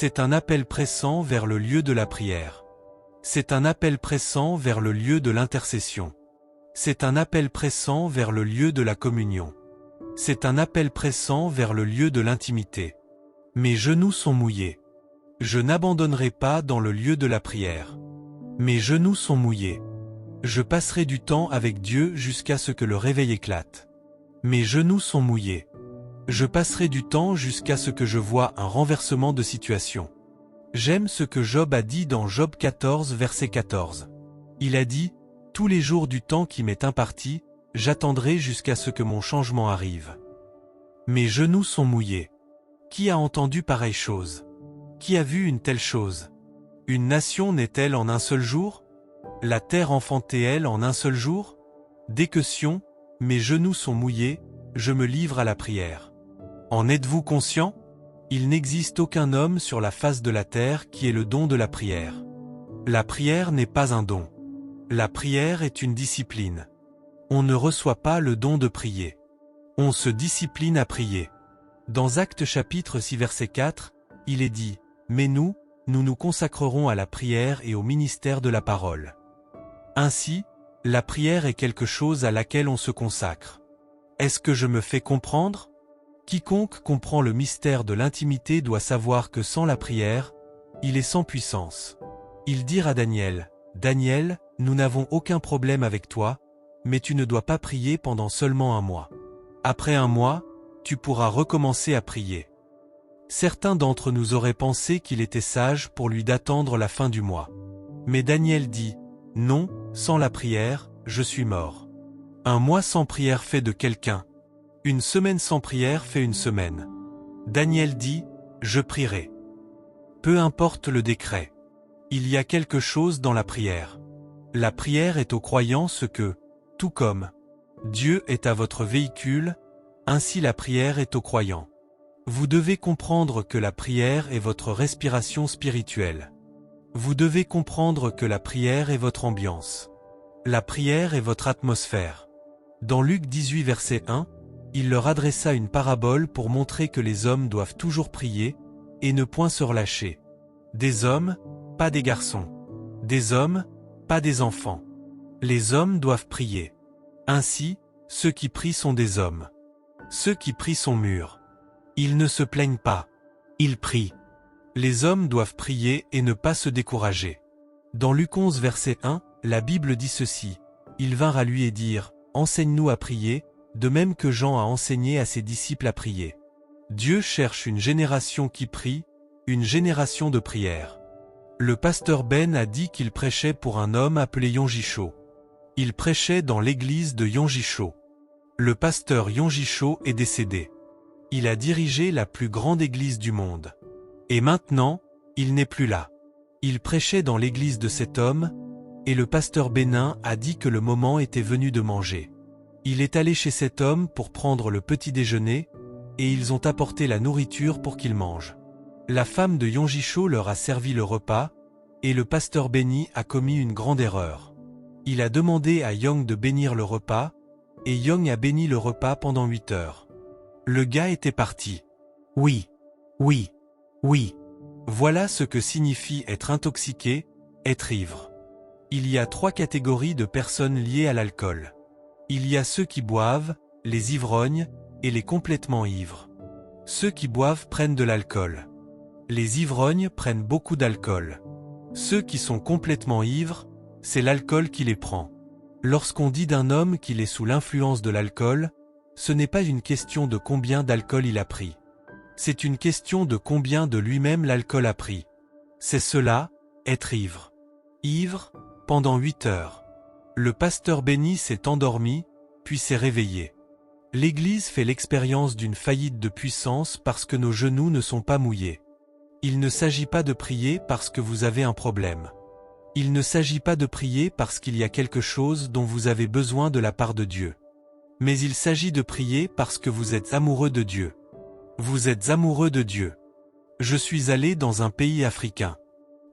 C'est un appel pressant vers le lieu de la prière. C'est un appel pressant vers le lieu de l'intercession. C'est un appel pressant vers le lieu de la communion. C'est un appel pressant vers le lieu de l'intimité. Mes genoux sont mouillés. Je n'abandonnerai pas dans le lieu de la prière. Mes genoux sont mouillés. Je passerai du temps avec Dieu jusqu'à ce que le réveil éclate. Mes genoux sont mouillés. Je passerai du temps jusqu'à ce que je voie un renversement de situation. J'aime ce que Job a dit dans Job 14 verset 14. Il a dit, « Tous les jours du temps qui m'est imparti, j'attendrai jusqu'à ce que mon changement arrive. » Mes genoux sont mouillés. Qui a entendu pareille chose? Qui a vu une telle chose? Une nation naît-elle en un seul jour? La terre enfantait-elle en un seul jour? Dès que Sion, mes genoux sont mouillés, je me livre à la prière. En êtes-vous conscient? Il n'existe aucun homme sur la face de la terre qui ait le don de la prière. La prière n'est pas un don. La prière est une discipline. On ne reçoit pas le don de prier. On se discipline à prier. Dans Actes chapitre 6 verset 4, il est dit, « Mais nous nous consacrerons à la prière et au ministère de la parole. » Ainsi, la prière est quelque chose à laquelle on se consacre. Est-ce que je me fais comprendre? Quiconque comprend le mystère de l'intimité doit savoir que sans la prière, il est sans puissance. Ils dirent à Daniel, « Daniel, nous n'avons aucun problème avec toi, mais tu ne dois pas prier pendant seulement un mois. Après un mois, tu pourras recommencer à prier. » Certains d'entre nous auraient pensé qu'il était sage pour lui d'attendre la fin du mois. Mais Daniel dit, « Non, sans la prière, je suis mort. Un mois sans prière fait de quelqu'un. Une semaine sans prière fait une semaine. » Daniel dit, « Je prierai. » Peu importe le décret. Il y a quelque chose dans la prière. La prière est aux croyants ce que, tout comme Dieu est à votre véhicule, ainsi la prière est aux croyants. Vous devez comprendre que la prière est votre respiration spirituelle. Vous devez comprendre que la prière est votre ambiance. La prière est votre atmosphère. Dans Luc 18 verset 1, il leur adressa une parabole pour montrer que les hommes doivent toujours prier, et ne point se relâcher. Des hommes, pas des garçons. Des hommes, pas des enfants. Les hommes doivent prier. Ainsi, ceux qui prient sont des hommes. Ceux qui prient sont mûrs. Ils ne se plaignent pas. Ils prient. Les hommes doivent prier et ne pas se décourager. Dans Luc 11 verset 1, la Bible dit ceci. Ils vinrent à lui et dirent, « Enseigne-nous à prier, de même que Jean a enseigné à ses disciples à prier. » Dieu cherche une génération qui prie, une génération de prière. Le pasteur Ben a dit qu'il prêchait pour un homme appelé Yongisho. Il prêchait dans l'église de Yongisho. Le pasteur Yongisho est décédé. Il a dirigé la plus grande église du monde. Et maintenant, il n'est plus là. Il prêchait dans l'église de cet homme, et le pasteur Bénin a dit que le moment était venu de manger. Il est allé chez cet homme pour prendre le petit déjeuner, et ils ont apporté la nourriture pour qu'il mange. La femme de Yongisho leur a servi le repas, et le pasteur Béni a commis une grande erreur. Il a demandé à Young de bénir le repas, et Young a béni le repas pendant 8 heures. Le gars était parti. Oui, oui, oui. Voilà ce que signifie être intoxiqué, être ivre. Il y a 3 catégories de personnes liées à l'alcool. Il y a ceux qui boivent, les ivrognes, et les complètement ivres. Ceux qui boivent prennent de l'alcool. Les ivrognes prennent beaucoup d'alcool. Ceux qui sont complètement ivres, c'est l'alcool qui les prend. Lorsqu'on dit d'un homme qu'il est sous l'influence de l'alcool, ce n'est pas une question de combien d'alcool il a pris. C'est une question de combien de lui-même l'alcool a pris. C'est cela, être ivre. Ivre, pendant 8 heures. Le pasteur Béni s'est endormi, puis s'est réveillé. L'Église fait l'expérience d'une faillite de puissance parce que nos genoux ne sont pas mouillés. Il ne s'agit pas de prier parce que vous avez un problème. Il ne s'agit pas de prier parce qu'il y a quelque chose dont vous avez besoin de la part de Dieu. Mais il s'agit de prier parce que vous êtes amoureux de Dieu. Vous êtes amoureux de Dieu. Je suis allé dans un pays africain.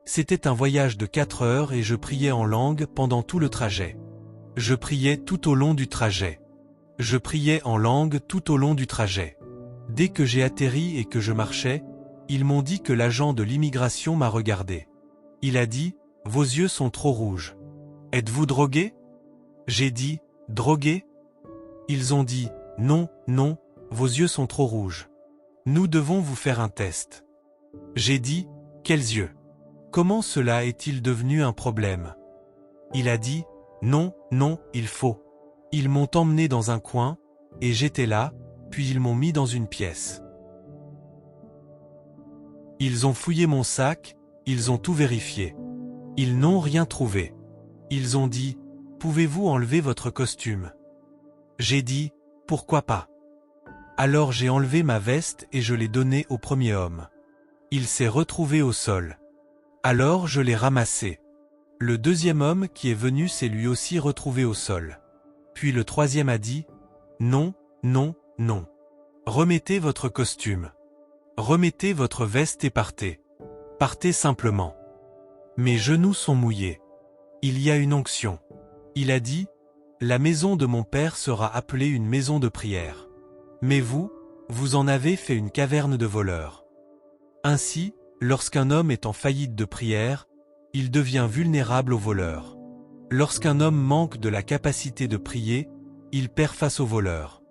C'était un voyage de 4 heures et je priais en langue pendant tout le trajet. Je priais tout au long du trajet. Je priais en langue tout au long du trajet. Dès que j'ai atterri et que je marchais, Ils m'ont dit que l'agent de l'immigration m'a regardé. Il a dit, « Vos yeux sont trop rouges. Êtes-vous drogué ?» J'ai dit, « Drogué ?» Ils ont dit, « Non, non, vos yeux sont trop rouges. Nous devons vous faire un test. » J'ai dit, « Quels yeux? Comment cela est-il devenu un problème ?» Il a dit, « Non, non, il faut. » Ils m'ont emmené dans un coin, et j'étais là, puis ils m'ont mis dans une pièce. Ils ont fouillé mon sac, ils ont tout vérifié. Ils n'ont rien trouvé. Ils ont dit, « Pouvez-vous enlever votre costume ?» J'ai dit, « Pourquoi pas ?» Alors j'ai enlevé ma veste et je l'ai donnée au premier homme. Il s'est retrouvé au sol. Alors je l'ai ramassé. Le deuxième homme qui est venu s'est lui aussi retrouvé au sol. Puis le troisième a dit, « Non, non, non. Remettez votre costume. Remettez votre veste et partez. Partez simplement. » Mes genoux sont mouillés. Il y a une onction. Il a dit, « La maison de mon père sera appelée une maison de prière. Mais vous, vous en avez fait une caverne de voleurs. » Ainsi, lorsqu'un homme est en faillite de prière, il devient vulnérable aux voleurs. Lorsqu'un homme manque de la capacité de prier, il perd face aux voleurs.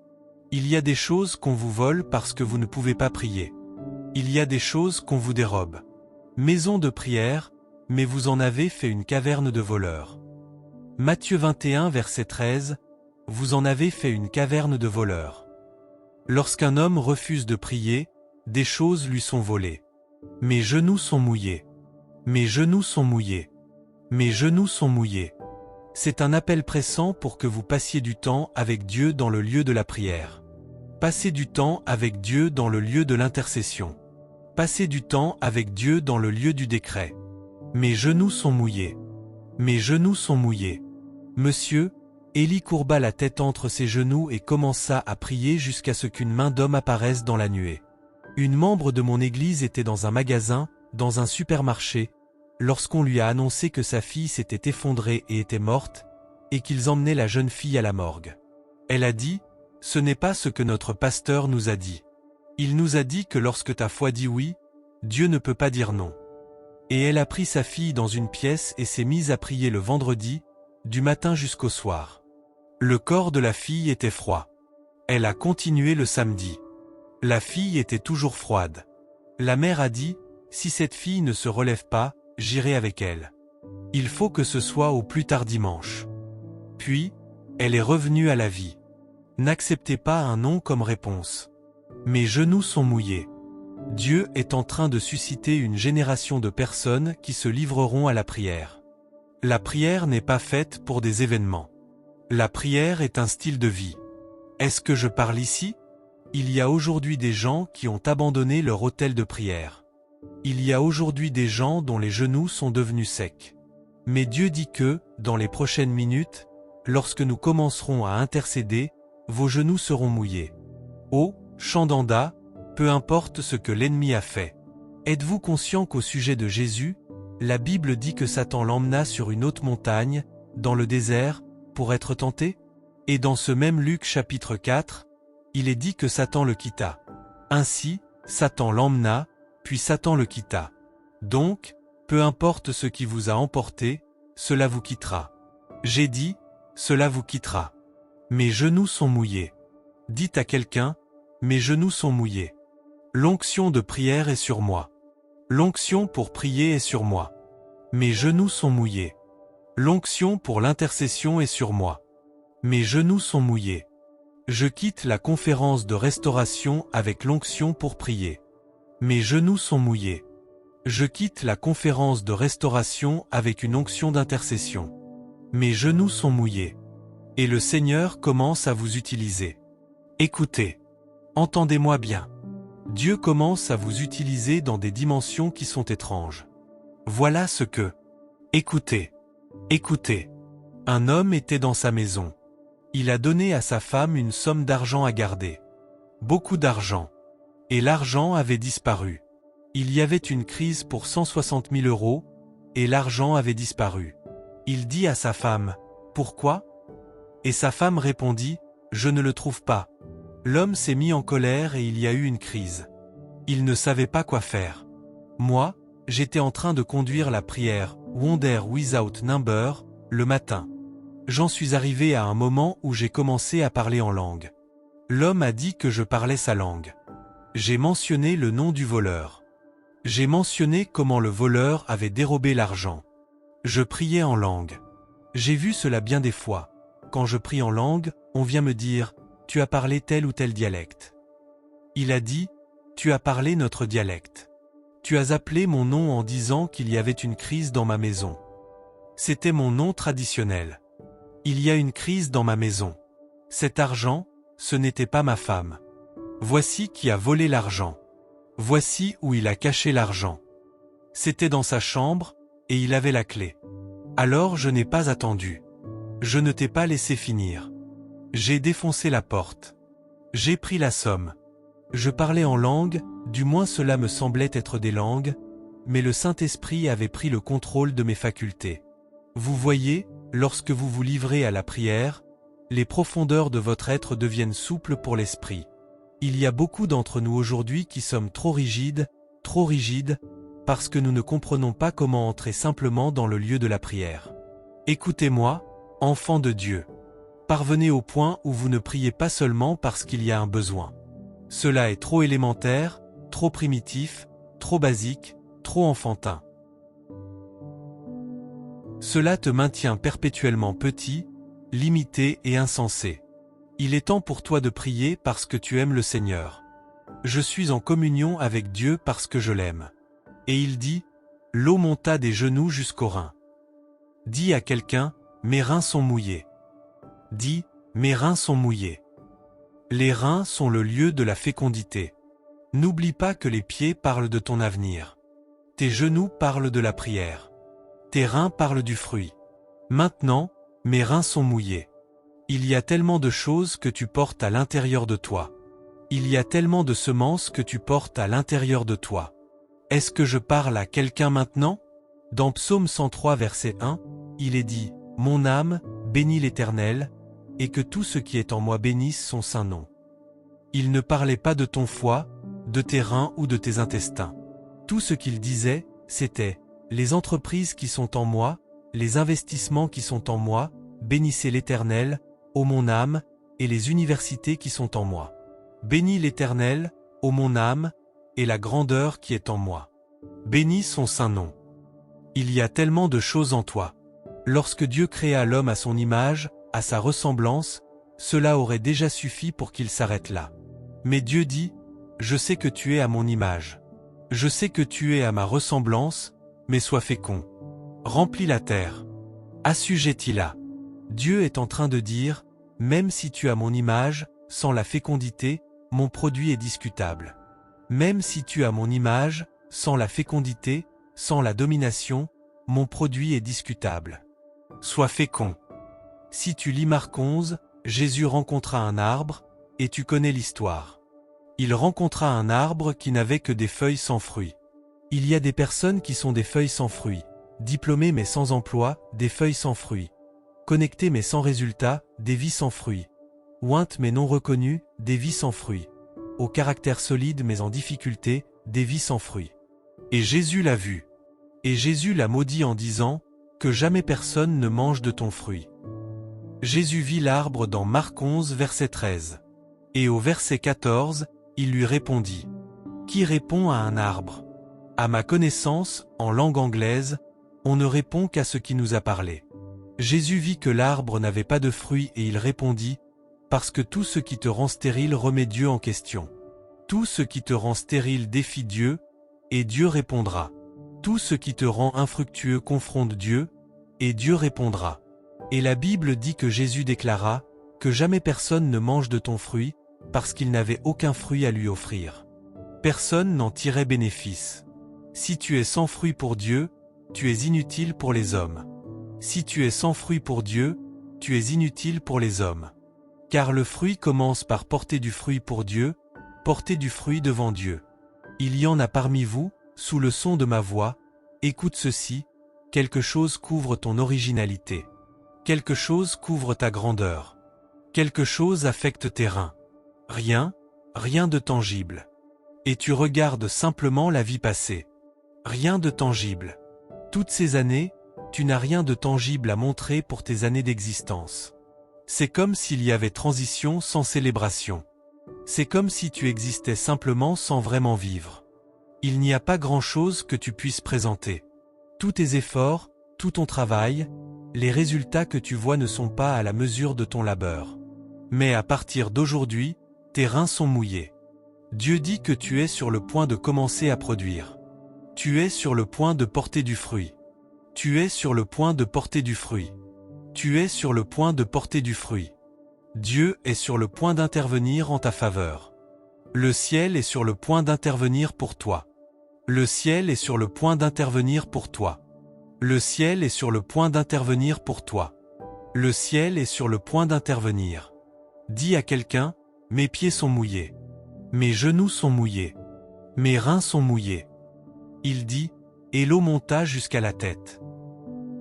Il y a des choses qu'on vous vole parce que vous ne pouvez pas prier. Il y a des choses qu'on vous dérobe. Maison de prière, mais vous en avez fait une caverne de voleurs. Matthieu 21 verset 13, vous en avez fait une caverne de voleurs. Lorsqu'un homme refuse de prier, des choses lui sont volées. Mes genoux sont mouillés. Mes genoux sont mouillés. Mes genoux sont mouillés. C'est un appel pressant pour que vous passiez du temps avec Dieu dans le lieu de la prière. Passez du temps avec Dieu dans le lieu de l'intercession. Passez du temps avec Dieu dans le lieu du décret. Mes genoux sont mouillés. Mes genoux sont mouillés. Monsieur, Élie courba la tête entre ses genoux et commença à prier jusqu'à ce qu'une main d'homme apparaisse dans la nuée. Une membre de mon église était dans un magasin, dans un supermarché, lorsqu'on lui a annoncé que sa fille s'était effondrée et était morte, et qu'ils emmenaient la jeune fille à la morgue. Elle a dit, « Ce n'est pas ce que notre pasteur nous a dit. Il nous a dit que lorsque ta foi dit oui, Dieu ne peut pas dire non. » Et elle a pris sa fille dans une pièce et s'est mise à prier le vendredi, du matin jusqu'au soir. Le corps de la fille était froid. Elle a continué le samedi. La fille était toujours froide. La mère a dit, « Si cette fille ne se relève pas, j'irai avec elle. Il faut que ce soit au plus tard dimanche. » Puis, elle est revenue à la vie. N'acceptez pas un non comme réponse. Mes genoux sont mouillés. Dieu est en train de susciter une génération de personnes qui se livreront à la prière. La prière n'est pas faite pour des événements. La prière est un style de vie. Est-ce que je parle ici? Il y a aujourd'hui des gens qui ont abandonné leur autel de prière. Il y a aujourd'hui des gens dont les genoux sont devenus secs. Mais Dieu dit que, dans les prochaines minutes, lorsque nous commencerons à intercéder, vos genoux seront mouillés. Oh, Chandanda, peu importe ce que l'ennemi a fait. Êtes-vous conscient qu'au sujet de Jésus, la Bible dit que Satan l'emmena sur une haute montagne, dans le désert, pour être tenté? Et dans ce même Luc chapitre 4, il est dit que Satan le quitta. Ainsi, Satan l'emmena, puis Satan le quitta. Donc, peu importe ce qui vous a emporté, cela vous quittera. J'ai dit, cela vous quittera. Mes genoux sont mouillés. Dites à quelqu'un, mes genoux sont mouillés. L'onction de prière est sur moi. L'onction pour prier est sur moi. Mes genoux sont mouillés. L'onction pour l'intercession est sur moi. Mes genoux sont mouillés. Je quitte la conférence de restauration avec l'onction pour prier. Mes genoux sont mouillés. Je quitte la conférence de restauration avec une onction d'intercession. Mes genoux sont mouillés. Et le Seigneur commence à vous utiliser. Écoutez. Entendez-moi bien. Dieu commence à vous utiliser dans des dimensions qui sont étranges. Voilà ce que... Écoutez. Écoutez. Un homme était dans sa maison. Il a donné à sa femme une somme d'argent à garder. Beaucoup d'argent. Et l'argent avait disparu. Il y avait une crise pour 160 000 €, et l'argent avait disparu. Il dit à sa femme, « Pourquoi ?» Et sa femme répondit, « Je ne le trouve pas. » L'homme s'est mis en colère et il y a eu une crise. Il ne savait pas quoi faire. Moi, j'étais en train de conduire la prière « Wonder Without Number » le matin. J'en suis arrivé à un moment où j'ai commencé à parler en langue. L'homme a dit que je parlais sa langue. J'ai mentionné le nom du voleur. J'ai mentionné comment le voleur avait dérobé l'argent. Je priais en langue. J'ai vu cela bien des fois. Quand je prie en langue, on vient me dire « Tu as parlé tel ou tel dialecte ». Il a dit « Tu as parlé notre dialecte ». Tu as appelé mon nom en disant qu'il y avait une crise dans ma maison. C'était mon nom traditionnel. Il y a une crise dans ma maison. Cet argent, ce n'était pas ma femme. Voici qui a volé l'argent. Voici où il a caché l'argent. C'était dans sa chambre, et il avait la clé. Alors je n'ai pas attendu. Je ne t'ai pas laissé finir. J'ai défoncé la porte. J'ai pris la somme. Je parlais en langue, du moins cela me semblait être des langues, mais le Saint-Esprit avait pris le contrôle de mes facultés. Vous voyez, lorsque vous vous livrez à la prière, les profondeurs de votre être deviennent souples pour l'esprit. Il y a beaucoup d'entre nous aujourd'hui qui sommes trop rigides, parce que nous ne comprenons pas comment entrer simplement dans le lieu de la prière. Écoutez-moi, enfants de Dieu. Parvenez au point où vous ne priez pas seulement parce qu'il y a un besoin. Cela est trop élémentaire, trop primitif, trop basique, trop enfantin. Cela te maintient perpétuellement petit, limité et insensé. Il est temps pour toi de prier parce que tu aimes le Seigneur. Je suis en communion avec Dieu parce que je l'aime. Et il dit, l'eau monta des genoux jusqu'aux reins. Dis à quelqu'un, mes reins sont mouillés. Dis, mes reins sont mouillés. Les reins sont le lieu de la fécondité. N'oublie pas que les pieds parlent de ton avenir. Tes genoux parlent de la prière. Tes reins parlent du fruit. Maintenant, mes reins sont mouillés. Il y a tellement de choses que tu portes à l'intérieur de toi. Il y a tellement de semences que tu portes à l'intérieur de toi. Est-ce que je parle à quelqu'un maintenant? Dans Psaume 103 verset 1, il est dit « Mon âme, bénis l'Éternel, et que tout ce qui est en moi bénisse son saint nom. » Il ne parlait pas de ton foie, de tes reins ou de tes intestins. Tout ce qu'il disait, c'était « Les entreprises qui sont en moi, les investissements qui sont en moi, bénissez l'Éternel, ô mon âme, et les universités qui sont en moi. Bénis l'Éternel, ô mon âme, et la grandeur qui est en moi. Bénis son saint nom. » Il y a tellement de choses en toi. Lorsque Dieu créa l'homme à son image, à sa ressemblance, cela aurait déjà suffi pour qu'il s'arrête là. Mais Dieu dit, « Je sais que tu es à mon image. Je sais que tu es à ma ressemblance, mais sois fécond. Remplis la terre. Assujettis-la. » Dieu est en train de dire, « Même si tu as mon image, sans la fécondité, mon produit est discutable. Même si tu as mon image, sans la fécondité, sans la domination, mon produit est discutable. Sois fécond. » Si tu lis Marc 11, Jésus rencontra un arbre, et tu connais l'histoire. Il rencontra un arbre qui n'avait que des feuilles sans fruits. Il y a des personnes qui sont des feuilles sans fruits, diplômées mais sans emploi, des feuilles sans fruits. Connectées mais sans résultat, des vies sans fruits. Ointes mais non reconnues, des vies sans fruits. Au caractère solide mais en difficulté, des vies sans fruits. Et Jésus l'a vu. Et Jésus l'a maudit en disant, « Que jamais personne ne mange de ton fruit. » Jésus vit l'arbre dans Marc 11 verset 13. Et au verset 14, il lui répondit, « Qui répond à un arbre? À ma connaissance, en langue anglaise, on ne répond qu'à ce qui nous a parlé. » Jésus vit que l'arbre n'avait pas de fruits et il répondit, « Parce que tout ce qui te rend stérile remet Dieu en question. Tout ce qui te rend stérile défie Dieu, et Dieu répondra. Tout ce qui te rend infructueux confronte Dieu, et Dieu répondra. » Et la Bible dit que Jésus déclara, « Que jamais personne ne mange de ton fruit, parce qu'il n'avait aucun fruit à lui offrir. » Personne n'en tirait bénéfice. Si tu es sans fruit pour Dieu, tu es inutile pour les hommes. Si tu es sans fruit pour Dieu, tu es inutile pour les hommes. Car le fruit commence par porter du fruit pour Dieu, porter du fruit devant Dieu. Il y en a parmi vous, sous le son de ma voix, écoute ceci, quelque chose couvre ton originalité. Quelque chose couvre ta grandeur. Quelque chose affecte tes reins. Rien, rien de tangible. Et tu regardes simplement la vie passer. Rien de tangible. Toutes ces années, tu n'as rien de tangible à montrer pour tes années d'existence. C'est comme s'il y avait transition sans célébration. C'est comme si tu existais simplement sans vraiment vivre. Il n'y a pas grand-chose que tu puisses présenter. Tous tes efforts, tout ton travail, les résultats que tu vois ne sont pas à la mesure de ton labeur. Mais à partir d'aujourd'hui, tes reins sont mouillés. Dieu dit que tu es sur le point de commencer à produire. Tu es sur le point de porter du fruit. Tu es sur le point de porter du fruit. Tu es sur le point de porter du fruit. Dieu est sur le point d'intervenir en ta faveur. Le ciel est sur le point d'intervenir pour toi. Le ciel est sur le point d'intervenir pour toi. Le ciel est sur le point d'intervenir pour toi. Le ciel est sur le point d'intervenir. Dis à quelqu'un, mes pieds sont mouillés. Mes genoux sont mouillés. Mes reins sont mouillés. Il dit, et l'eau monta jusqu'à la tête.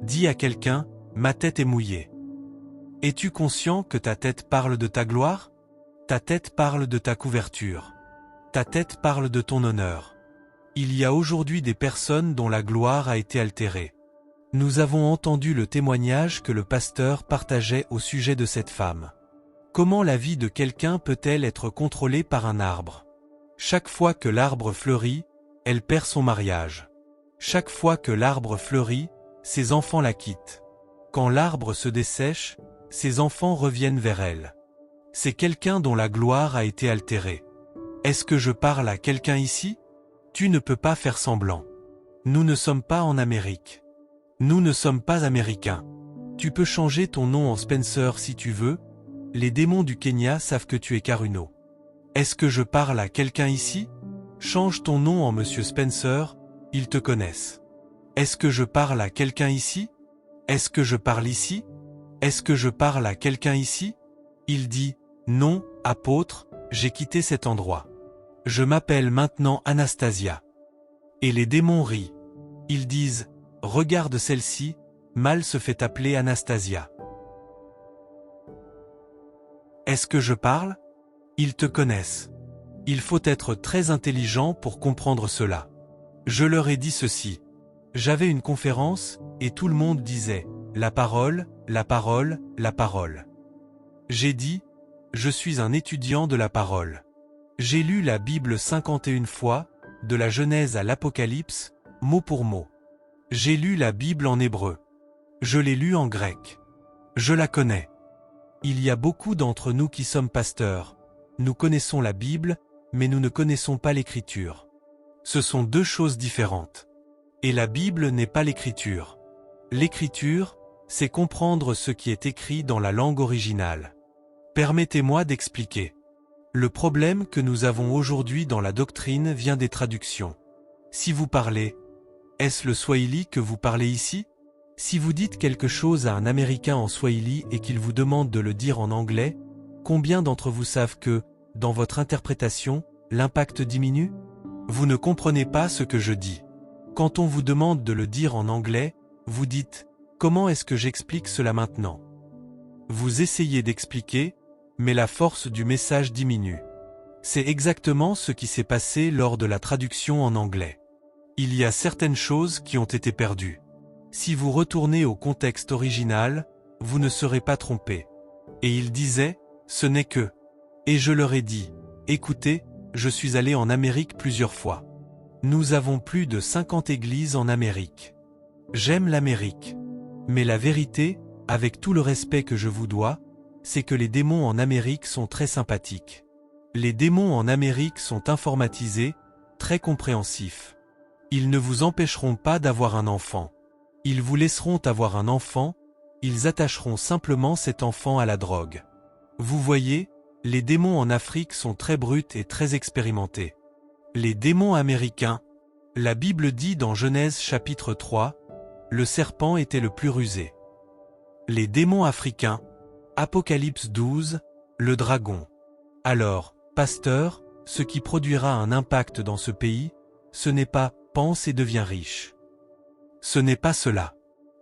Dis à quelqu'un, ma tête est mouillée. Es-tu conscient que ta tête parle de ta gloire? Ta tête parle de ta couverture. Ta tête parle de ton honneur. Il y a aujourd'hui des personnes dont la gloire a été altérée. Nous avons entendu le témoignage que le pasteur partageait au sujet de cette femme. Comment la vie de quelqu'un peut-elle être contrôlée par un arbre? Chaque fois que l'arbre fleurit, elle perd son mariage. Chaque fois que l'arbre fleurit, ses enfants la quittent. Quand l'arbre se dessèche, ses enfants reviennent vers elle. C'est quelqu'un dont la gloire a été altérée. Est-ce que je parle à quelqu'un ici? Tu ne peux pas faire semblant. Nous ne sommes pas en Amérique. Nous ne sommes pas américains. Tu peux changer ton nom en Spencer si tu veux. Les démons du Kenya savent que tu es Karuno. Est-ce que je parle à quelqu'un ici? Change ton nom en Monsieur Spencer, ils te connaissent. Est-ce que je parle à quelqu'un ici? Est-ce que je parle ici? Est-ce que je parle à quelqu'un ici? Il dit, non, apôtre, j'ai quitté cet endroit. Je m'appelle maintenant Anastasia. Et les démons rient. Ils disent, regarde celle-ci, mal se fait appeler Anastasia. Est-ce que je parle? Ils te connaissent. Il faut être très intelligent pour comprendre cela. Je leur ai dit ceci. J'avais une conférence, et tout le monde disait, la parole, la parole, la parole. J'ai dit, je suis un étudiant de la parole. J'ai lu la Bible 51 fois, de la Genèse à l'Apocalypse, mot pour mot. J'ai lu la Bible en hébreu. Je l'ai lue en grec. Je la connais. Il y a beaucoup d'entre nous qui sommes pasteurs. Nous connaissons la Bible, mais nous ne connaissons pas l'Écriture. Ce sont deux choses différentes. Et la Bible n'est pas l'Écriture. L'Écriture, c'est comprendre ce qui est écrit dans la langue originale. Permettez-moi d'expliquer. Le problème que nous avons aujourd'hui dans la doctrine vient des traductions. Si vous parlez, est-ce le swahili que vous parlez ici? Si vous dites quelque chose à un Américain en swahili et qu'il vous demande de le dire en anglais, combien d'entre vous savent que, dans votre interprétation, l'impact diminue? Vous ne comprenez pas ce que je dis. Quand on vous demande de le dire en anglais, vous dites « Comment est-ce que j'explique cela maintenant ?» Vous essayez d'expliquer, mais la force du message diminue. C'est exactement ce qui s'est passé lors de la traduction en anglais. Il y a certaines choses qui ont été perdues. Si vous retournez au contexte original, vous ne serez pas trompé. Et il disait « Ce n'est que ». Et je leur ai dit « Écoutez, je suis allé en Amérique plusieurs fois. Nous avons plus de 50 églises en Amérique. J'aime l'Amérique. Mais la vérité, avec tout le respect que je vous dois, c'est que les démons en Amérique sont très sympathiques. Les démons en Amérique sont informatisés, très compréhensifs. Ils ne vous empêcheront pas d'avoir un enfant. Ils vous laisseront avoir un enfant, ils attacheront simplement cet enfant à la drogue. Vous voyez, les démons en Afrique sont très bruts et très expérimentés. Les démons américains, la Bible dit dans Genèse chapitre 3, le serpent était le plus rusé. Les démons africains, Apocalypse 12, le dragon. Alors, pasteur, ce qui produira un impact dans ce pays, ce n'est pas « pense et deviens riche ». Ce n'est pas cela.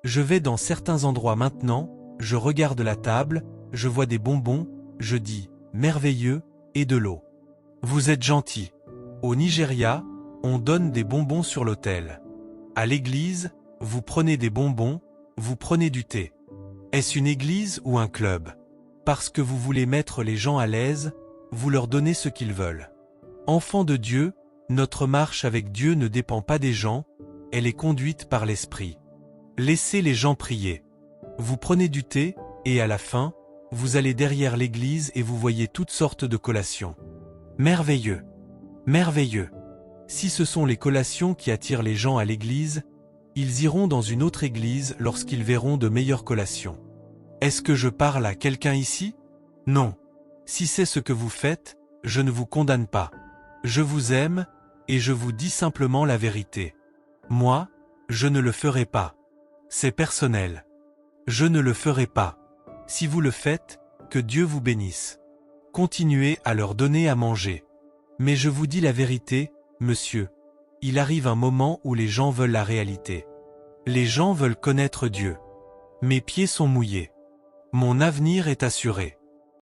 Je vais dans certains endroits maintenant, je regarde la table, je vois des bonbons, je dis « merveilleux » et de l'eau. Vous êtes gentil. Au Nigeria, on donne des bonbons sur l'autel. À l'église, vous prenez des bonbons, vous prenez du thé. Est-ce une église ou un club? Parce que vous voulez mettre les gens à l'aise, vous leur donnez ce qu'ils veulent. Enfants de Dieu, notre marche avec Dieu ne dépend pas des gens, elle est conduite par l'Esprit. Laissez les gens prier. Vous prenez du thé, et à la fin, vous allez derrière l'église et vous voyez toutes sortes de collations. Merveilleux! Merveilleux! Si ce sont les collations qui attirent les gens à l'église, ils iront dans une autre église lorsqu'ils verront de meilleures collations. Est-ce que je parle à quelqu'un ici? Non. Si c'est ce que vous faites, je ne vous condamne pas. Je vous aime, et je vous dis simplement la vérité. Moi, je ne le ferai pas. C'est personnel. Je ne le ferai pas. Si vous le faites, que Dieu vous bénisse. Continuez à leur donner à manger. Mais je vous dis la vérité, monsieur. Il arrive un moment où les gens veulent la réalité. Les gens veulent connaître Dieu. Mes pieds sont mouillés. Mon avenir est assuré.